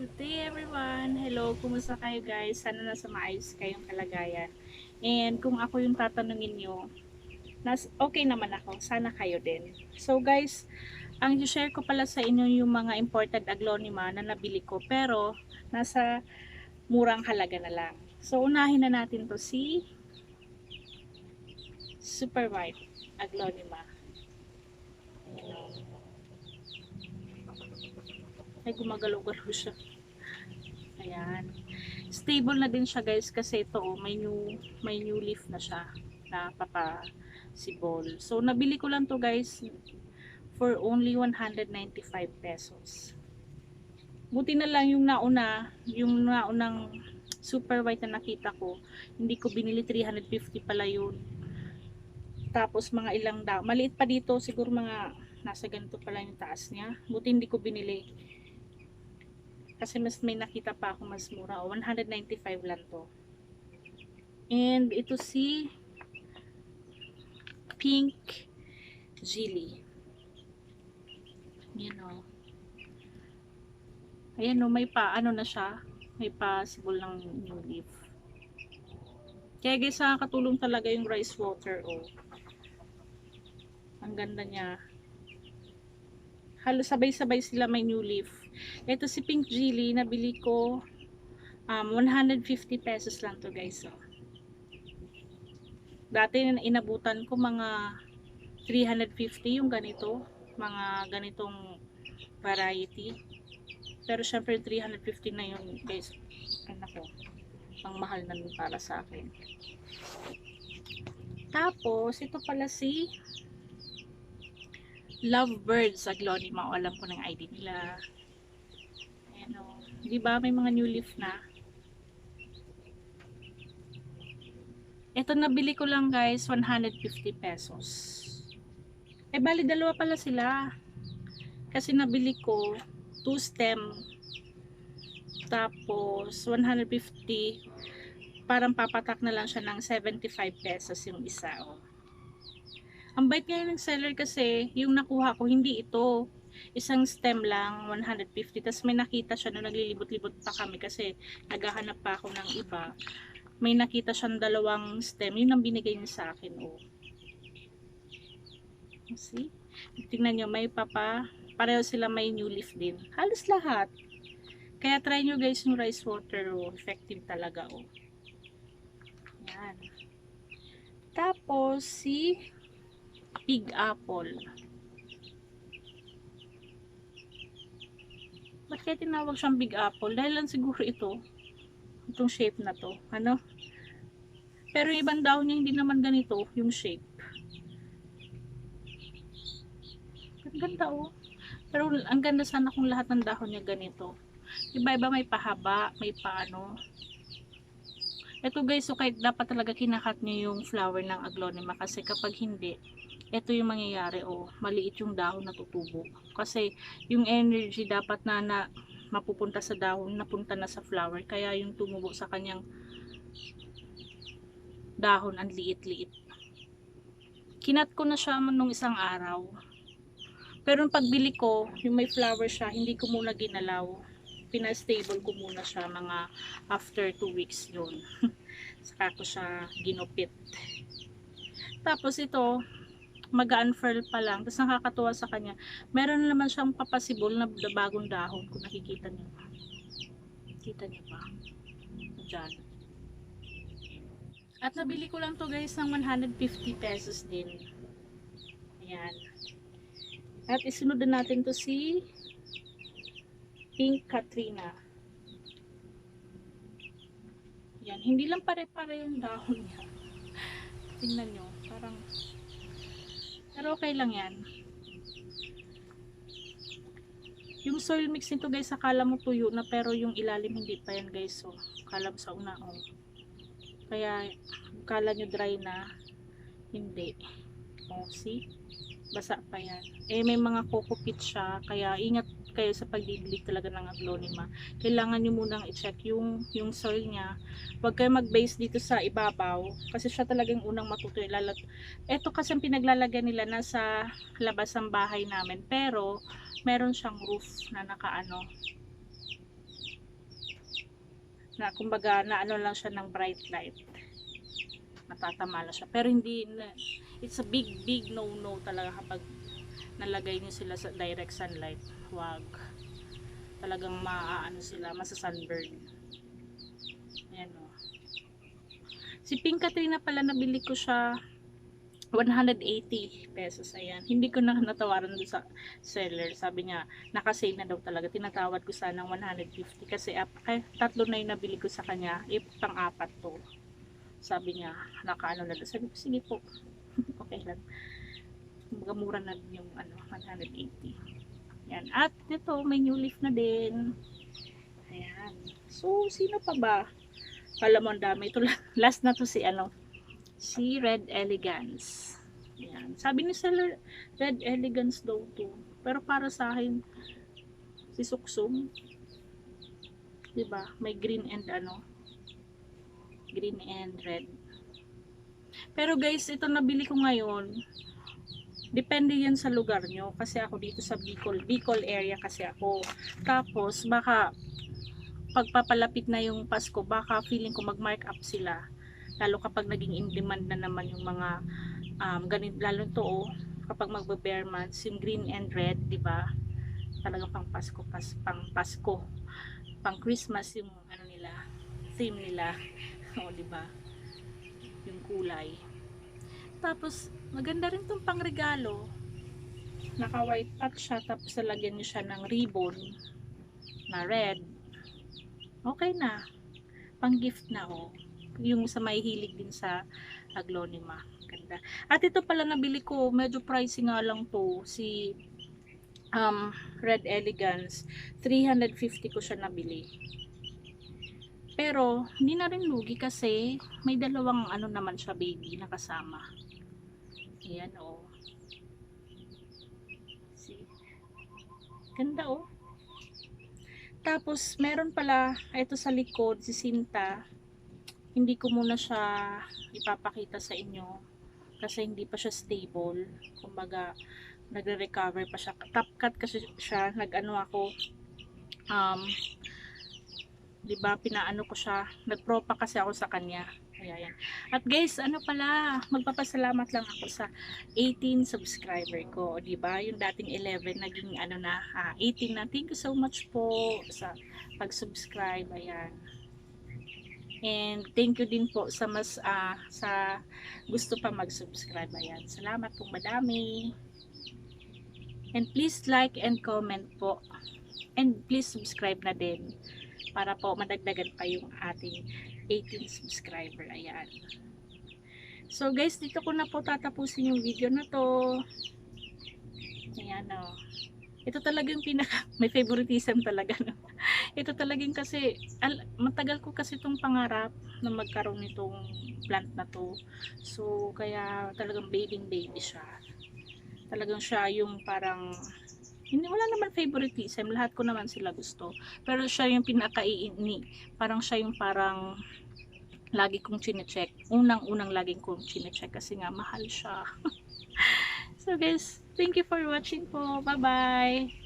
Good day everyone! Hello, kumusta kayo guys? Sana nasa maayos kayong kalagayan. And kung ako yung tatanungin nyo, okay naman ako. Sana kayo din. So guys, ang i-share ko pala sa inyo yung mga imported aglonema na nabili ko pero nasa murang halaga na lang. So unahin na natin to si Super White Aglonema. Ay, gumagalaw-galaw siya. Ayan. Stable na din siya guys kasi ito may new leaf na siya na papasibol. So nabili ko lang to guys for only 195 pesos. Buti na lang yung naunang super white na nakita ko, hindi ko binili, 350 pala yun. Tapos mga ilang maliit pa dito, siguro mga nasa ganito pala yung taas niya. Buti hindi ko binili. Kasi mas may nakita pa ako mas mura. 195 lang to. And ito si Pink Gilly. Yan o. Ayan o, may pa, ano na siya. May pa sibol ng new leaf. Kaya guys, nakakatulong talaga yung rice water o. Ang ganda niya. Halos sabay-sabay sila may new leaf. Ito si Pink Gilly, nabili ko 150 pesos lang to guys. So. Dati inabutan ko mga 350 yung ganito, mga ganitong variety. Pero syempre 350 na yun guys. Ay nako, ang mahal na nun para sa akin. Tapos ito pala si Lovebirds Aglonema. O, alam ko ng ID nila. Ayan o. Diba may mga new leaf na? Ito nabili ko lang guys, 150 pesos. Eh bali dalawa pala sila. Kasi nabili ko 2 stem. Tapos 150. Parang papatak na lang siya ng 75 pesos yung isa. Oh. Ang bait ngayon ng seller kasi yung nakuha ko hindi ito. Isang stem lang, 150. Tapos may nakita siya na naglilibot-libot pa kami kasi naghahanap pa ako ng iba. May nakita siyang dalawang stem. Yun ang binigay niya sa akin. Oh. See? Tingnan nyo, may pareho sila may new leaf din. Halos lahat. Kaya try nyo guys yung rice water. Oh. Effective talaga. Oh. Yan. Tapos si Big Apple. Ba't kaya tinawag siyang Big Apple? Dahil lang siguro itong shape na to. Ano? Pero yung ibang dahon niya hindi naman ganito yung shape. Ang ganda oh. Pero ang ganda sana kung lahat ng dahon niya ganito. Iba-iba, may pahaba, may paano. Ito guys, so kahit dapat talaga kinakat niyo yung flower ng aglonema kasi kapag hindi, ito yung mangyayari maliit yung dahon na tutubo. Kasi yung energy dapat na mapupunta sa dahon, napunta na sa flower. Kaya yung tumubo sa kanyang dahon, ang liit-liit. Kinat ko na siya nung isang araw. Pero yung pagbili ko, yung may flower siya, hindi ko muna ginalaw. Pinastable ko muna siya mga after 2 weeks yun. Saka ko siya ginupit. Tapos ito, mag-unfurl pa lang. Tapos nakakatuwa sa kanya, meron naman siyang papasibol na bagong dahon. Kung nakikita niyo pa. Kita niyo pa. Diyan. At nabili ko lang to guys ng 150 pesos din. Ayan. At isunod na natin to si Pink Katrina. Yan. Hindi lang pare-pare yung dahon niya. Tingnan nyo. Parang pero okay lang yan. Yung soil mix nito guys, akala mo tuyo na pero yung ilalim hindi pa yan guys. So, akala mo sa una kaya akala nyo dry na, hindi. See? Basa pa yan. Eh may mga coco pit siya, kaya ingat kayo sa pagbibili talaga ng aglonema. Kailangan nyo munang i-check yung soil niya. Huwag kayo mag-base dito sa ibabaw kasi siya talagang unang matutuyo. Ito kasi ang pinaglalagyan nila nasa labas ng bahay namin, pero meron siyang roof na nakaano. na kumbaga na ano lang siya ng bright light, natatama lang siya, pero hindi na, it's a big no talaga kapag nalagay niyo sila sa direct sunlight. Wag, talagang maaano sila, masa-sunburn. Ayan o. Si Pink Katrina pala, nabili ko siya 180 pesos. Ayan, hindi ko na natawaran doon sa seller. Sabi niya nakasale na daw talaga. Tinatawad ko sana ng 150 kasi tatlo na yung nabili ko sa kanya, pang-apat to. Sabi niya nakaano na daw. Sabi ko sige po. Okay lang, mura na din yung 180. Yan. At ito, may new leaf na din. Ayan. So, sino pa ba? Alam mo, ang dami. Ito, last na to si Red Elegance. Ayan. Sabi ni seller, Red Elegance daw to. Pero para sa akin, si Suksum. Diba? May green and green and red. Pero guys, ito nabili ko ngayon. Depende yan sa lugar nyo. Kasi ako dito sa Bicol area kasi ako. Tapos, baka pagpapalapit na yung Pasko, baka feeling ko mag-mark up sila. Lalo kapag naging in demand na naman yung mga ganito, lalo to kapag magbe-bare months, yung green and red, di ba? Talagang pang Pasko, pang Pasko, pang Christmas yung nila, theme nila. O, di ba? Yung kulay. Tapos, maganda rin itong pangregalo. Naka white pot siya, tapos nalagyan niyo siya ng ribbon na red. Okay na. Pang gift na yung sa may hilig din sa aglonema. Ganda. At ito pala nabili ko, medyo pricey nga lang to, si Red Elegance. 350 ko siya nabili. Pero hindi na rin lugi kasi may dalawang naman siya baby na kasama. Ayan See? Ganda Tapos meron pala ito sa likod, si Sinta. Hindi ko muna siya ipapakita sa inyo kasi hindi pa siya stable. Kumbaga nagre-recover pa siya. Top cut kasi siya, ako diba, pinaano ko siya, nagpropa kasi ako sa kanya. Ayan. At guys, pala, magpapasalamat lang ako sa 18 subscriber ko, diba? Yung dating 11 naging 18 na. Thank you so much po sa pag-subscribe. Ayan. And thank you din po sa sa gusto pa mag-subscribe. Ayan. Salamat po madami. And please like and comment po. And please subscribe na din para po madagdagan pa yung ating 18 subscriber. Ayan. So guys, dito ko na po tatapusin yung video na to. Ayan Ito talagang may favoritism talaga Ito talagang kasi matagal ko kasi itong pangarap na magkaroon nitong plant na to. So kaya talagang baby siya. Talagang siya yung parang wala naman favoritism, lahat ko naman sila gusto, pero siya yung parang siya yung parang lagi kong chine-check, unang laging kong chine-check kasi nga mahal siya. So guys, thank you for watching po, bye bye.